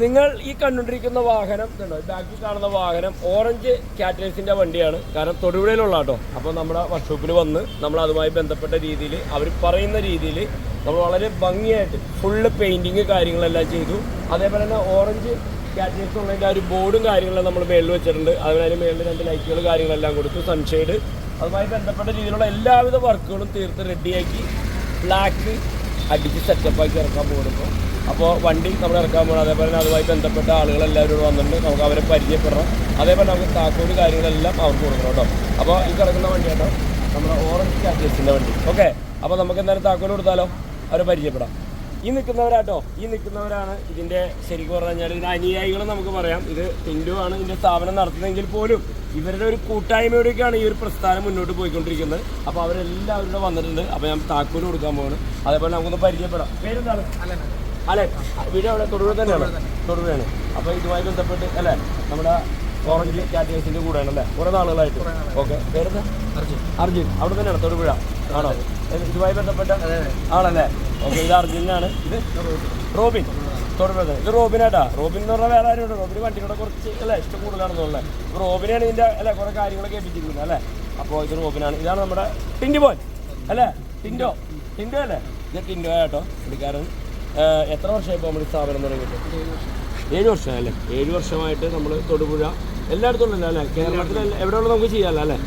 നിങ്ങൾ ഈ കണ്ടുകൊണ്ടിരിക്കുന്ന വാഹനം ബാക്കിൽ കാണുന്ന വാഹനം ഓറഞ്ച് കാറ്ററേഴ്സിൻ്റെ വണ്ടിയാണ്. കാരണം തൊടുപുഴയിലുള്ള കേട്ടോ. അപ്പോൾ നമ്മുടെ വർക്ക്ഷോപ്പിൽ വന്ന് നമ്മൾ അതുമായി ബന്ധപ്പെട്ട രീതിയിൽ അവർ പറയുന്ന രീതിയിൽ നമ്മൾ വളരെ ഭംഗിയായിട്ട് ഫുള്ള് പെയിൻറ്റിങ് കാര്യങ്ങളെല്ലാം ചെയ്തു. അതേപോലെ തന്നെ ഓറഞ്ച് കാറ്ററേഴ്സ് ഉള്ളതിൻ്റെ ആ ഒരു ബോർഡും കാര്യങ്ങളെല്ലാം നമ്മൾ മേളിൽ വെച്ചിട്ടുണ്ട്. അതിന് മേളിൽ 2 ലൈറ്റുകൾ കാര്യങ്ങളെല്ലാം കൊടുത്തു, സൺഷെയ്ഡ്, അതുമായി ബന്ധപ്പെട്ട രീതിയിലുള്ള എല്ലാവിധ വർക്കുകളും തീർത്ത് റെഡിയാക്കി ബ്ലാക്ക് അടിച്ച് സെറ്റപ്പാക്കി ഇറക്കാൻ പോകുമ്പോൾ. അപ്പോൾ വണ്ടി നമ്മൾ ഇറക്കാൻ പോകണം. അതേപോലെ തന്നെ അതുമായി ബന്ധപ്പെട്ട ആളുകളെല്ലാവരും വന്നിട്ടുണ്ട്. നമുക്ക് അവരെ പരിചയപ്പെടണം. അതേപോലെ നമുക്ക് താക്കോല് കാര്യങ്ങളെല്ലാം അവർക്ക് കൊടുക്കണം കേട്ടോ. അപ്പോൾ ഈ കിടക്കുന്ന വണ്ടി കേട്ടോ നമ്മുടെ ഓറഞ്ച് കാറ്ററേഴ്സിൻ്റെ വണ്ടി. ഓക്കെ, അപ്പോൾ നമുക്ക് എന്തായാലും താക്കോല് കൊടുത്താലോ, അവരെ പരിചയപ്പെടാം. ഈ നിൽക്കുന്നവരാണ് ഇതിൻ്റെ ശരിക്കും പറഞ്ഞു കഴിഞ്ഞാൽ ഇതിൻ്റെ അനുയായികൾ നമുക്ക് പറയാം. ഇത് ടിൻഡു ആണ് ഇതിൻ്റെ സ്ഥാപനം നടത്തുന്നതെങ്കിൽ പോലും ഇവരുടെ ഒരു കൂട്ടായ്മയോടെയൊക്കെയാണ് ഈ ഒരു പ്രസ്ഥാനം മുന്നോട്ട് പോയിക്കൊണ്ടിരിക്കുന്നത്. അപ്പോൾ അവരെല്ലാവരും വന്നിട്ടുണ്ട്. അപ്പോൾ ഞാൻ താക്കോല് കൊടുക്കാൻ പോകുന്നത്. അതേപോലെ നമുക്കൊന്ന് പരിചയപ്പെടാം. പേരെന്താണ്? അല്ലെ, വീട് അവിടെ തൊടുപുഴ തന്നെയാണ്. തൊടുപുഴയാണ്. അപ്പോൾ ഇതുമായി ബന്ധപ്പെട്ട് അല്ലേ നമ്മുടെ ഓറഞ്ച് കാറ്ററേഴ്സിൻ്റെ കൂടെയാണ് അല്ലേ കുറേ നാളുകളായിട്ട്. ഓക്കെ, പേരെന്താ? അർജുൻ. അവിടെ തന്നെയാണ് തൊടുപുഴ ആണോ? ഇതുമായി ബന്ധപ്പെട്ട ആണല്ലേ? ഓക്കെ, ഇത് അർജുനാണ്. ഇത് റോബിൻ. തൊടുപുഴ. ഇത് റോബിനാട്ടാ. റോബിൻ എന്ന് പറഞ്ഞാൽ വേറെ ആരുണ്ട്. റോബിന് വണ്ടിയുടെ കുറച്ച് അല്ലേ ഇഷ്ടം കൂടുതലാണെന്നുള്ളത്. അപ്പോൾ റോബിനാണ് ഇതിൻ്റെ അല്ലേ കുറേ കാര്യങ്ങളൊക്കെ ഏൽപ്പിച്ചിരിക്കുന്നത് അല്ലേ. അപ്പോൾ ഇത് റോബിനാണ്. ഇതാണ് നമ്മുടെ ടിൻഡു മോൻ അല്ലേ. ടിൻഡോ അല്ലേ? ഇത് ടിൻഡോ കേട്ടോ പുള്ളിക്കാരൻ. എത്ര വർഷമായി നമ്മൾ ഈ സ്ഥാപനം തുടങ്ങിയിട്ട്? 7 വർഷമല്ലേ? 7 വർഷമായിട്ട് നമ്മൾ തൊടുപുഴ എല്ലായിടത്തും ഉണ്ടല്ലോ അല്ലേ, കേരളത്തിൽ എവിടെയുള്ള നമുക്ക് ചെയ്യാമല്ലോ അല്ലേ.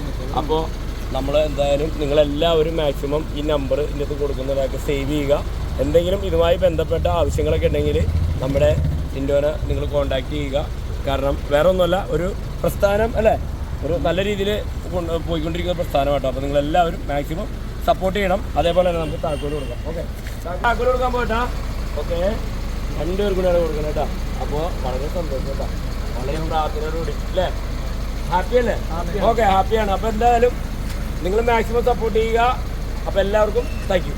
അപ്പോൾ നമ്മൾ എന്തായാലും നിങ്ങളെല്ലാവരും മാക്സിമം ഈ നമ്പർ ഇതിൻ്റെ അടുത്ത് കൊടുക്കുന്നതൊക്കെ സേവ് ചെയ്യുക. എന്തെങ്കിലും ഇതുമായി ബന്ധപ്പെട്ട ആവശ്യങ്ങളൊക്കെ ഉണ്ടെങ്കിൽ നമ്മുടെ ടിൻഡോനെ നിങ്ങൾ കോൺടാക്റ്റ് ചെയ്യുക. കാരണം വേറെ ഒന്നുമല്ല, ഒരു പ്രസ്ഥാനം അല്ലേ, ഒരു നല്ല രീതിയിൽ പോയിക്കൊണ്ടിരിക്കുന്ന പ്രസ്ഥാനമാട്ടോ. അപ്പോൾ നിങ്ങളെല്ലാവരും മാക്സിമം സപ്പോർട്ട് ചെയ്യണം. അതേപോലെ തന്നെ നമുക്ക് താക്കോല് കൊടുക്കാം. ഓക്കെ, താക്കോല് കൊടുക്കാൻ പോയിട്ടാ. ഓക്കെ, 2 പേർക്കും കൂടെയാണ് കൊടുക്കണം കേട്ടോ. അപ്പോൾ വളരെ സന്തോഷം കേട്ടോ, വളരെ പ്രാർത്ഥനയോടുകൂടി അല്ലേ. ഹാപ്പി അല്ലേ? ഓക്കെ, ഹാപ്പിയാണ്. അപ്പോൾ എന്തായാലും നിങ്ങൾ മാക്സിമം സപ്പോർട്ട് ചെയ്യുക. അപ്പോൾ എല്ലാവർക്കും താങ്ക് യു.